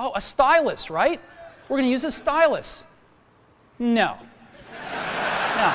Oh, a stylus, right? We're going to use a stylus. No. No.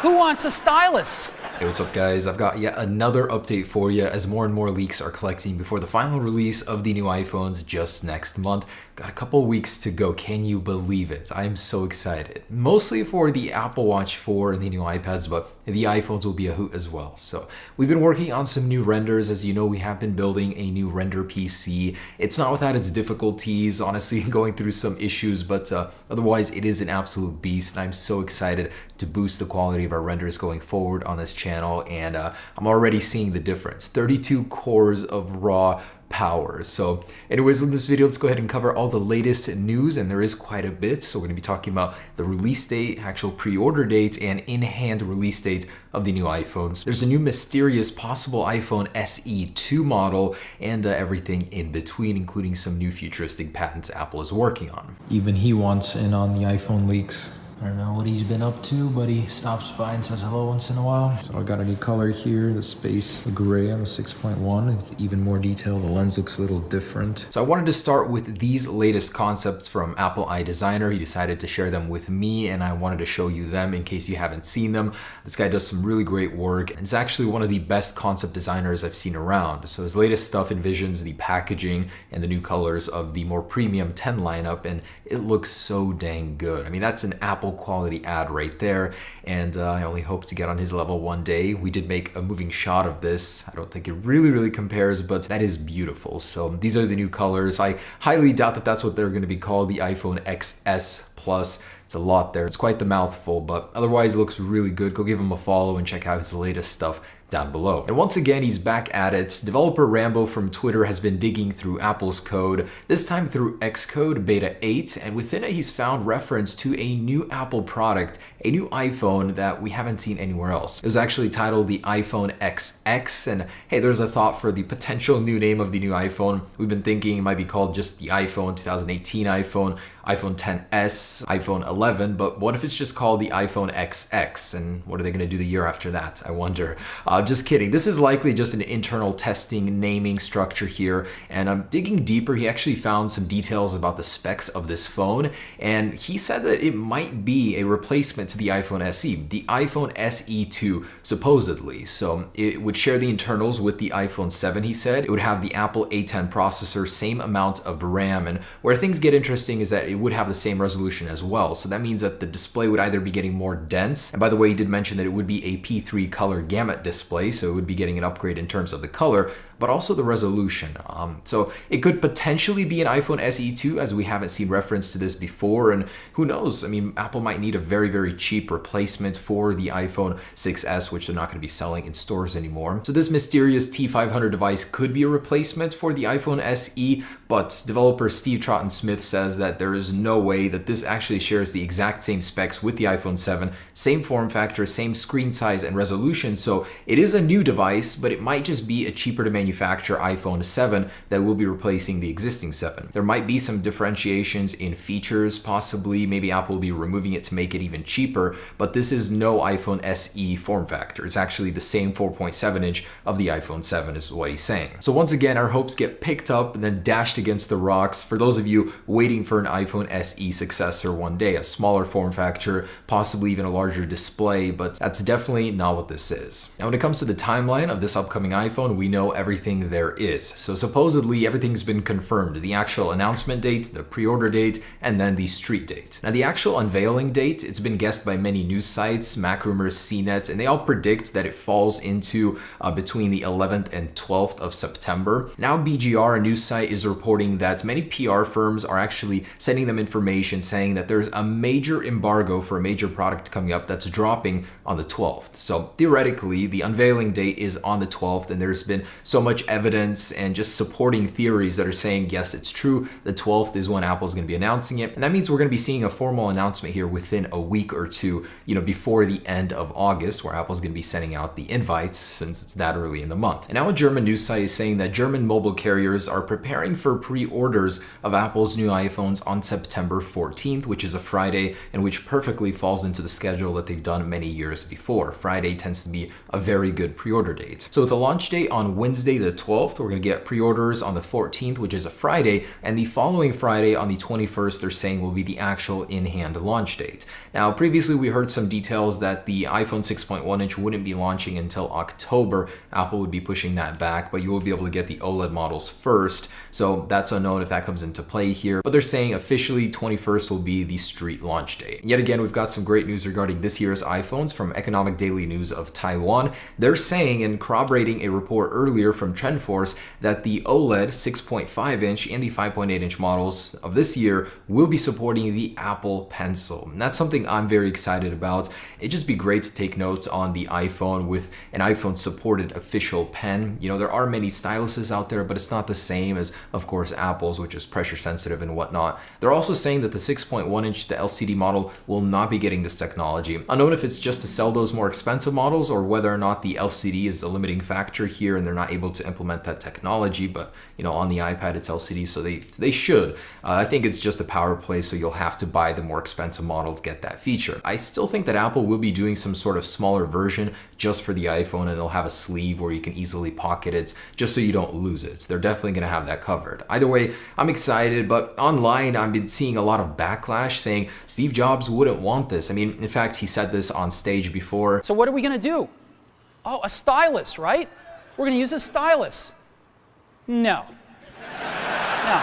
Who wants a stylus? Hey, what's up guys? I've got yet another update for you as more and more leaks are collecting before the final release of the new iPhones just next month. Got a couple weeks to go. Can you believe it? I'm so excited. Mostly for the Apple Watch 4 and the new iPads, but the iPhones will be a hoot as well. So we've been working on some new renders. As you know, we have been building a new render PC. It's not without its difficulties, honestly, going through some issues, but otherwise it is an absolute beast. And I'm so excited to boost the quality of our renders going forward on this channel. And I'm already seeing the difference. 32 cores of raw power. So anyways, in this video, let's go ahead and cover all the latest news, and there is quite a bit. So we're going to be talking about the release date, actual pre-order date, and in-hand release date of the new iPhones. There's a new mysterious possible iPhone SE 2 model, and everything in between, including some new futuristic patents Apple is working on. Even he wants in on the iPhone leaks. I don't know what he's been up to, but he stops by and says hello once in a while. So I got a new color here, the space gray on the 6.1 with even more detail. The lens looks a little different. So I wanted to start with these latest concepts from Apple iDesigner. He decided to share them with me, and I wanted to show you them in case you haven't seen them. This guy does some really great work, and it's actually one of the best concept designers I've seen around. So his latest stuff envisions the packaging and the new colors of the more premium 10 lineup, and it looks so dang good. I mean, that's an Apple quality ad right there, and I only hope to get on his level one day. We did make a moving shot of this. I don't think it really compares, but that is beautiful. So these are the new colors. I highly doubt that that's what they're going to be called, the iPhone XS Plus. It's a lot there. It's quite the mouthful, but otherwise it looks really good. Go give him a follow and check out his latest stuff down below. And once again, he's back at it. Developer Rambo from Twitter has been digging through Apple's code, this time through Xcode Beta 8, and within it he's found reference to a new Apple product, a new iPhone that we haven't seen anywhere else. It was actually titled the iPhone XX, and hey, there's a thought for the potential new name of the new iPhone. We've been thinking it might be called just the iPhone, 2018 iPhone, iPhone XS, iPhone 11, but what if it's just called the iPhone XX? And what are they going to do the year after that, I wonder? Just kidding. This is likely just an internal testing naming structure here, and I'm digging deeper. He actually found some details about the specs of this phone, and he said that it might be a replacement to the iPhone SE, the iPhone SE 2 supposedly. So it would share the internals with the iPhone 7, he said. It would have the Apple A10 processor, same amount of RAM, and where things get interesting is that it would have the same resolution as well. So that means that the display would either be getting more dense, and by the way, he did mention that it would be a P3 color gamut display, so it would be getting an upgrade in terms of the color, but also the resolution. So it could potentially be an iPhone SE 2, as we haven't seen reference to this before, and who knows? I mean, Apple might need a very cheap replacement for the iPhone 6S, which they're not going to be selling in stores anymore. So this mysterious T500 device could be a replacement for the iPhone SE, but developer Steve Troughton-Smith says that there is no way that this actually shares the exact same specs with the iPhone 7, same form factor, same screen size and resolution. So it is a new device, but it might just be a cheaper to manufacture iPhone 7 that will be replacing the existing 7. There might be some differentiations in features, possibly. Maybe Apple will be removing it to make it even cheaper, but this is no iPhone SE form factor. It's actually the same 4.7 inch of the iPhone 7 is what he's saying. So once again, our hopes get picked up and then dashed against the rocks for those of you waiting for an iPhone SE successor one day, a smaller form factor, possibly even a larger display, but that's definitely not what this is. Now, when it comes to the timeline of this upcoming iPhone, we know everything there is. So supposedly everything's been confirmed, the actual announcement date, the pre-order date, and then the street date. Now the actual unveiling date, it's been guessed by many news sites, MacRumors, CNET, and they all predict that it falls into between the 11th and 12th of September. Now BGR, a news site, is reporting that many PR firms are actually sending them information saying that there's a major embargo for a major product coming up that's dropping on the 12th. So theoretically, the unveiling date is on the 12th, and there's been so much evidence and just supporting theories that are saying, yes, it's true, the 12th is when Apple's going to be announcing it. And that means we're going to be seeing a formal announcement here within a week or two, before the end of August, where Apple's going to be sending out the invites since it's that early in the month. And now a German news site is saying that German mobile carriers are preparing for pre-orders of Apple's new iPhones on September 14th, which is a Friday, and which perfectly falls into the schedule that they've done many years before. Friday tends to be a very good pre-order date. So with a launch date on Wednesday the 12th, we're going to get pre-orders on the 14th, which is a Friday, and the following Friday on the 21st, they're saying will be the actual in-hand launch date. Now, previously we heard some details that the iPhone 6.1 inch wouldn't be launching until October. Apple would be pushing that back, but you will be able to get the OLED models first. So that's unknown if that comes into play here, but they're saying officially 21st will be the street launch date. Yet again, we've got some great news regarding this year's iPhones from Economic Daily News of Taiwan. They're saying and corroborating a report earlier from TrendForce that the OLED 6.5 inch and the 5.8 inch models of this year will be supporting the Apple Pencil. And that's something I'm very excited about. It'd just be great to take notes on the iPhone with an iPhone supported official pen. You know, there are many styluses out there, but it's not the same as, of course, Apple's, which is pressure sensitive and whatnot. They're also saying that the 6.1 inch, the LCD model, will not be getting this technology. Unknown if it's just to sell those more expensive models or whether or not the LCD is a limiting factor here and they're not able to implement that technology, but you know, on the iPad it's LCD, so they should. I think it's just a power play, so you'll have to buy the more expensive model to get that feature. I still think that Apple will be doing some sort of smaller version just for the iPhone, and they'll have a sleeve where you can easily pocket it just so you don't lose it. They're definitely going to have that covered. Either way, I'm excited, but online I've been seeing a lot of backlash saying Steve Jobs wouldn't want this. I mean, in fact, he said this on stage before. So what are we going to do? Oh, a stylus, right? We're going to use a stylus. No. No.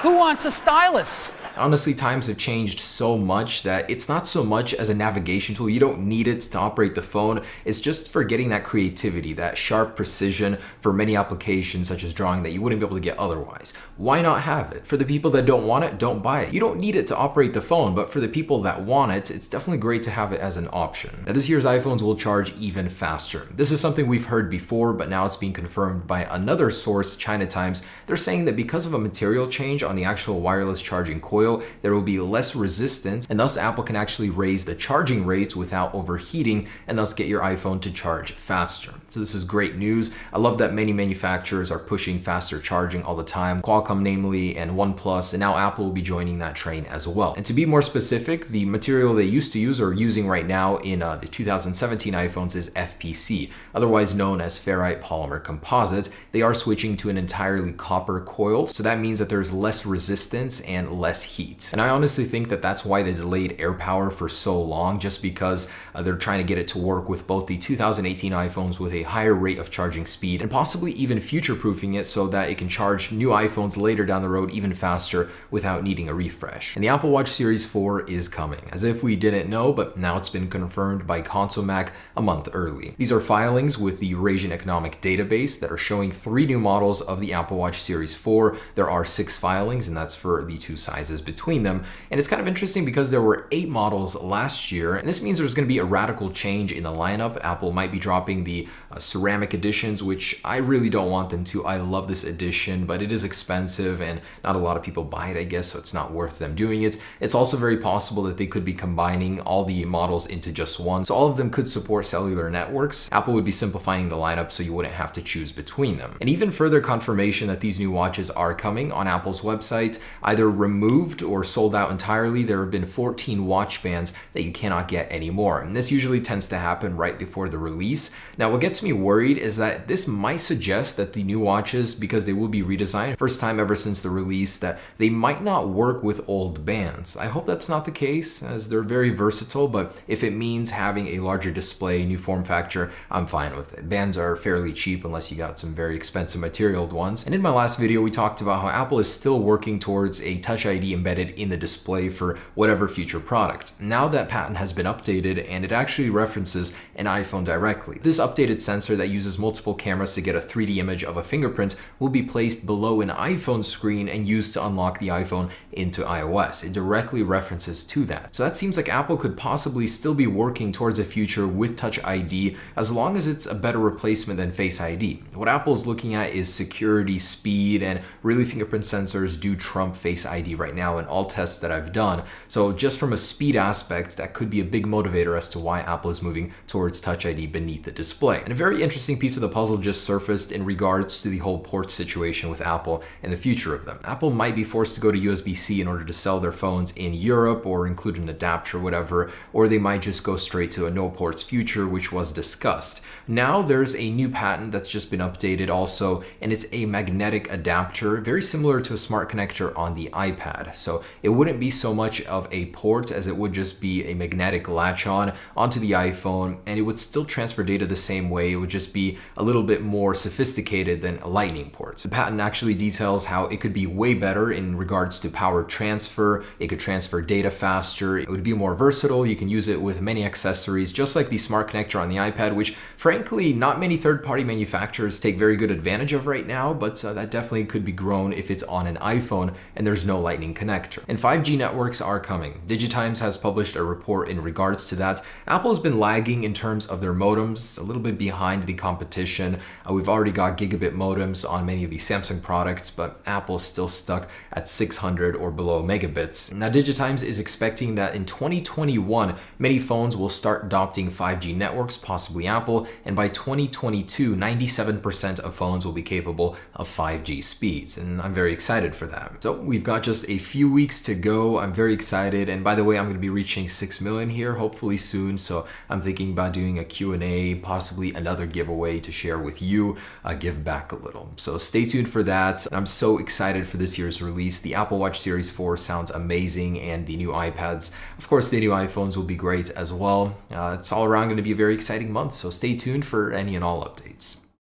Who wants a stylus? Honestly, times have changed so much that it's not so much as a navigation tool. You don't need it to operate the phone. It's just for getting that creativity, that sharp precision for many applications such as drawing that you wouldn't be able to get otherwise. Why not have it? For the people that don't want it, don't buy it. You don't need it to operate the phone, but for the people that want it, it's definitely great to have it as an option. Now, this year's iPhones will charge even faster. This is something we've heard before, but now it's being confirmed by another source, China Times. They're saying that because of a material change on the actual wireless charging coil, there will be less resistance, and thus Apple can actually raise the charging rates without overheating and thus get your iPhone to charge faster. So this is great news. I love that many manufacturers are pushing faster charging all the time. Qualcomm namely, and OnePlus, and now Apple will be joining that train as well. And to be more specific, the material they used to use or using right now in the 2017 iPhones is FPC, otherwise known as ferrite polymer composite. They are switching to an entirely copper coil, so that means that there's less resistance and less heat. And I honestly think that that's why they delayed AirPower for so long, just because they're trying to get it to work with both the 2018 iPhones with a higher rate of charging speed and possibly even future-proofing it so that it can charge new iPhones later down the road even faster without needing a refresh. And the Apple Watch Series 4 is coming, as if we didn't know, but now it's been confirmed by Consomac a month early. These are filings with the Eurasian Economic Database that are showing 3 new models of the Apple Watch Series 4. There are 6 filings, and that's for the 2 sizes between them. And it's kind of interesting because there were 8 models last year, and this means there's going to be a radical change in the lineup. Apple might be dropping the ceramic editions, which I really don't want them to. I love this edition, but it is expensive and not a lot of people buy it, I guess, so it's not worth them doing it. It's also very possible that they could be combining all the models into just one, so all of them could support cellular networks. Apple would be simplifying the lineup so you wouldn't have to choose between them. And even further confirmation that these new watches are coming on Apple's website, either removed or sold out entirely. There have been 14 watch bands that you cannot get anymore, and this usually tends to happen right before the release. Now, what gets me worried is that this might suggest that the new watches, because they will be redesigned, first time ever since the release, that they might not work with old bands. I hope that's not the case, as they're very versatile, but if it means having a larger display, new form factor, I'm fine with it. Bands are fairly cheap unless you got some very expensive materialed ones. And in my last video, we talked about how Apple is still working towards a Touch ID embedded in the display for whatever future product. Now that patent has been updated, and it actually references an iPhone directly. This updated sensor that uses multiple cameras to get a 3D image of a fingerprint will be placed below an iPhone screen and used to unlock the iPhone into iOS. It directly references to that. So that seems like Apple could possibly still be working towards a future with Touch ID, as long as it's a better replacement than Face ID. What Apple is looking at is security, speed, and really fingerprint sensors do trump Face ID right now. now in all tests that I've done. So just from a speed aspect, that could be a big motivator as to why Apple is moving towards Touch ID beneath the display. And a very interesting piece of the puzzle just surfaced in regards to the whole port situation with Apple and the future of them. Apple might be forced to go to USB-C in order to sell their phones in Europe or include an adapter or whatever, or they might just go straight to a no ports future, which was discussed. Now there's a new patent that's just been updated also, and it's a magnetic adapter, very similar to a smart connector on the iPad. So it wouldn't be so much of a port as it would just be a magnetic latch on onto the iPhone, and it would still transfer data the same way. It would just be a little bit more sophisticated than a lightning port. The patent actually details how it could be way better in regards to power transfer. It could transfer data faster. It would be more versatile. You can use it with many accessories, just like the smart connector on the iPad, which frankly, not many third-party manufacturers take very good advantage of right now, but that definitely could be grown if it's on an iPhone and there's no lightning connector. And 5G networks are coming. DigiTimes has published a report in regards to that. Apple's been lagging in terms of their modems, a little bit behind the competition. We've already got gigabit modems on many of the Samsung products, but Apple's still stuck at 600 or below megabits. Now, DigiTimes is expecting that in 2021, many phones will start adopting 5G networks, possibly Apple, and by 2022, 97% of phones will be capable of 5G speeds, and I'm very excited for that. So we've got just a few weeks to go. I'm very excited, and by the way, I'm going to be reaching 6 million here hopefully soon, so I'm thinking about doing a Q&A, possibly another giveaway to share with you, give back a little. So stay tuned for that. I'm so excited for this year's release. The Apple Watch Series 4 sounds amazing, and the new iPads. Of course, the new iPhones will be great as well. It's all around going to be a very exciting month, so stay tuned for any and all updates.